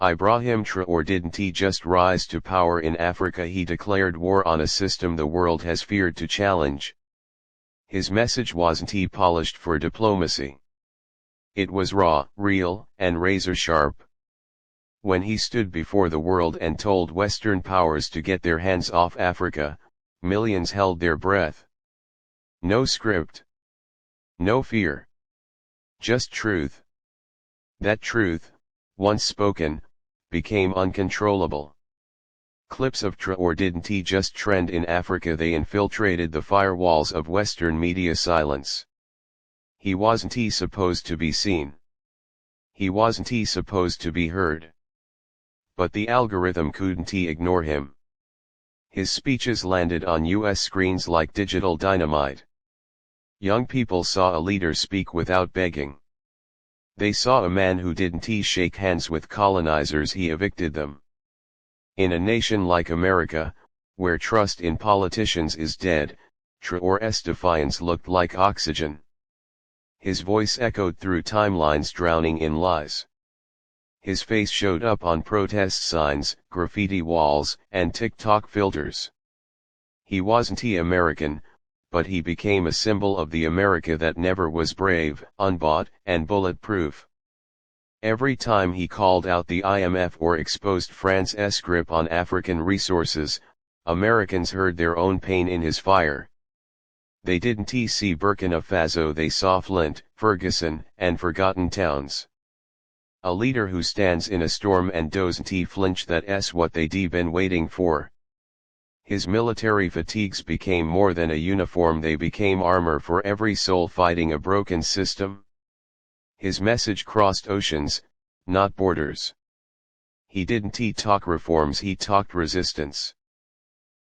Ibrahim Traoré didn't he just rise to power in Africa, he declared war on a system the world has feared to challenge. His message wasn't he polished for diplomacy. It was raw, real, and razor-sharp. When he stood before the world and told Western powers to get their hands off Africa, millions held their breath. No script. No fear. Just truth. That truth, once spoken, became uncontrollable. Clips of Traoré didn't he just trend in Africa, they infiltrated the firewalls of Western media silence. He wasn't he supposed to be seen. He wasn't he supposed to be heard. But the algorithm couldn't he ignore him. His speeches landed on US screens like digital dynamite. Young people saw a leader speak without begging. They saw a man who didn't he shake hands with colonizers, he evicted them. In a nation like America, where trust in politicians is dead, Traoré's defiance looked like oxygen. His voice echoed through timelines drowning in lies. His face showed up on protest signs, graffiti walls, and TikTok filters. He wasn't he American, but he became a symbol of the America that never was brave, unbought, and bulletproof. Every time he called out the IMF or exposed France's grip on African resources, Americans heard their own pain in his fire. They didn't see Burkina Faso, they saw Flint, Ferguson, and forgotten towns. A leader who stands in a storm and doesn't flinch, that's what they'd been waiting for. His military fatigues became more than a uniform, they became armor for every soul fighting a broken system. His message crossed oceans, not borders. He didn't talk reforms, he talked resistance.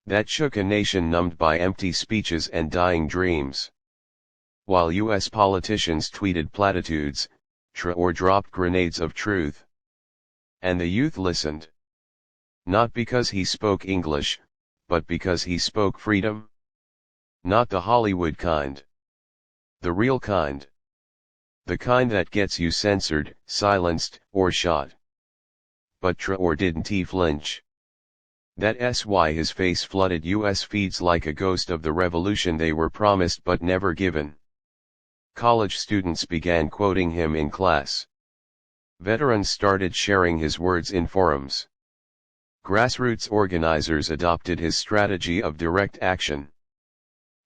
That shook a nation numbed by empty speeches and dying dreams. While US politicians tweeted platitudes, Traoré dropped grenades of truth. And the youth listened. Not because he spoke English, but because he spoke freedom. Not the Hollywood kind. The real kind. The kind that gets you censored, silenced, or shot. But Traoré didn't flinch. That's why his face flooded US feeds like a ghost of the revolution they were promised but never given. College students began quoting him in class. Veterans started sharing his words in forums. Grassroots organizers adopted his strategy of direct action.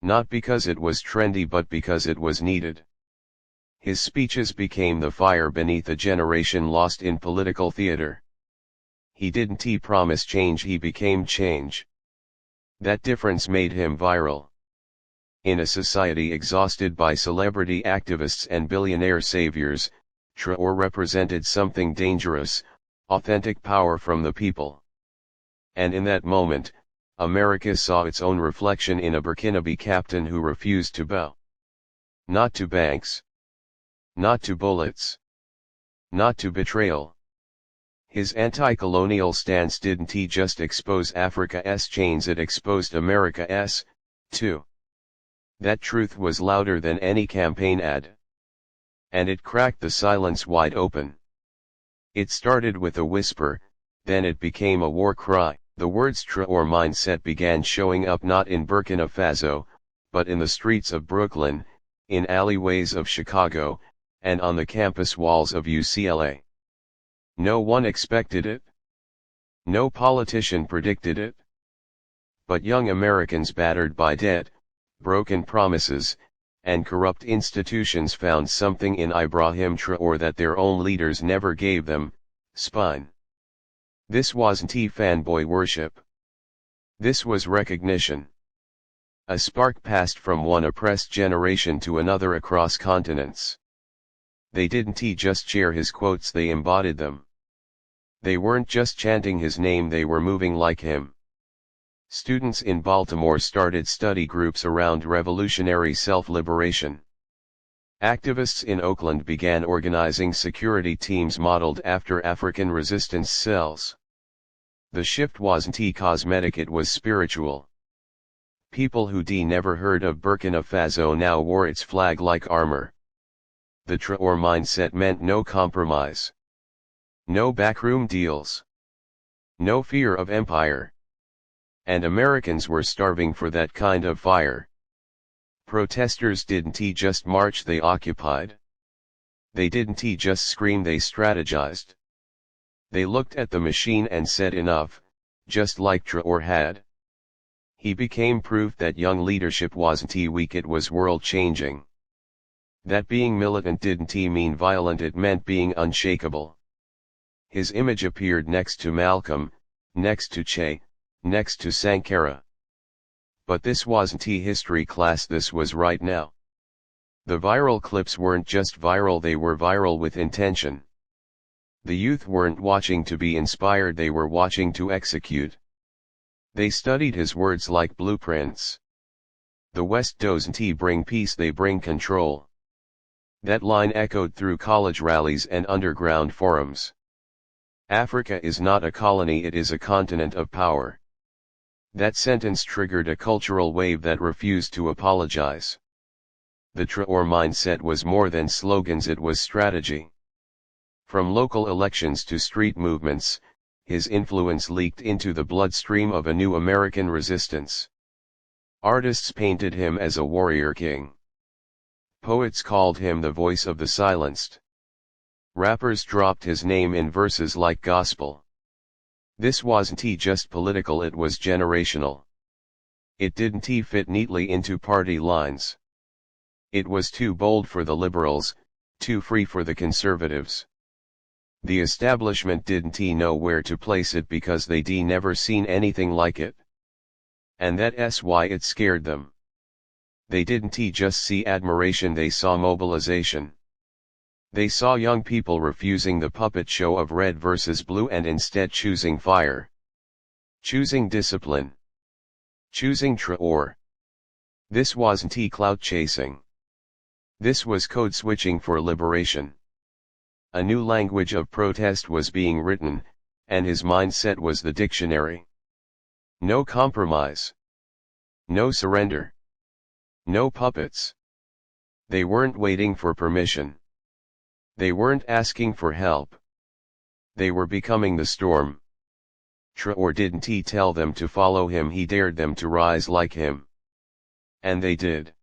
Not because it was trendy but because it was needed. His speeches became the fire beneath a generation lost in political theater. He didn't promise change, he became change. That difference made him viral. In a society exhausted by celebrity activists and billionaire saviors, Traoré represented something dangerous, authentic power from the people. And in that moment, America saw its own reflection in a Burkinabe captain who refused to bow. Not to banks. Not to bullets. Not to betrayal. His anti-colonial stance didn't just expose Africa's chains, it exposed America's, too. That truth was louder than any campaign ad. And it cracked the silence wide open. It started with a whisper, then it became a war cry. The words Traoré mindset began showing up not in Burkina Faso, but in the streets of Brooklyn, in alleyways of Chicago, and on the campus walls of UCLA. No one expected it. No politician predicted it. But young Americans battered by debt, broken promises, and corrupt institutions found something in Ibrahim Traoré that their own leaders never gave them: spine. This wasn't fanboy worship. This was recognition. A spark passed from one oppressed generation to another across continents. They didn't just share his quotes, they embodied them. They weren't just chanting his name, they were moving like him. Students in Baltimore started study groups around revolutionary self-liberation. Activists in Oakland began organizing security teams modeled after African resistance cells. The shift wasn't cosmetic, it was spiritual. People who'd never heard of Burkina Faso now wore its flag like armor. The Traoré mindset meant no compromise. No backroom deals. No fear of empire. And Americans were starving for that kind of fire. Protesters didn't just march, they occupied. They didn't just scream, they strategized. They looked at the machine and said enough, just like Traore had. He became proof that young leadership wasn't weak, it was world-changing. That being militant didn't mean violent, it meant being unshakable. His image appeared next to Malcolm, next to Che, next to Sankara. But this wasn't history class, this was right now. The viral clips weren't just viral, they were viral with intention. The youth weren't watching to be inspired, they were watching to execute. They studied his words like blueprints. The West doesn't bring peace, they bring control. That line echoed through college rallies and underground forums. Africa is not a colony, it is a continent of power. That sentence triggered a cultural wave that refused to apologize. The Traore mindset was more than slogans, it was strategy. From local elections to street movements, his influence leaked into the bloodstream of a new American resistance. Artists painted him as a warrior king. Poets called him the voice of the silenced. Rappers dropped his name in verses like gospel. This wasn't just political, it was generational. It didn't fit neatly into party lines. It was too bold for the liberals, too free for the conservatives. The establishment didn't know where to place it because they'd never seen anything like it. And that's why it scared them. They didn't just see admiration, they saw mobilization. They saw young people refusing the puppet show of red versus blue and instead choosing fire. Choosing discipline. Choosing Traore. This wasn't clout chasing. This was code switching for liberation. A new language of protest was being written, and his mindset was the dictionary. No compromise. No surrender. No puppets. They weren't waiting for permission. They weren't asking for help. They were becoming the storm. Traore didn't tell them to follow him, he dared them to rise like him. And they did.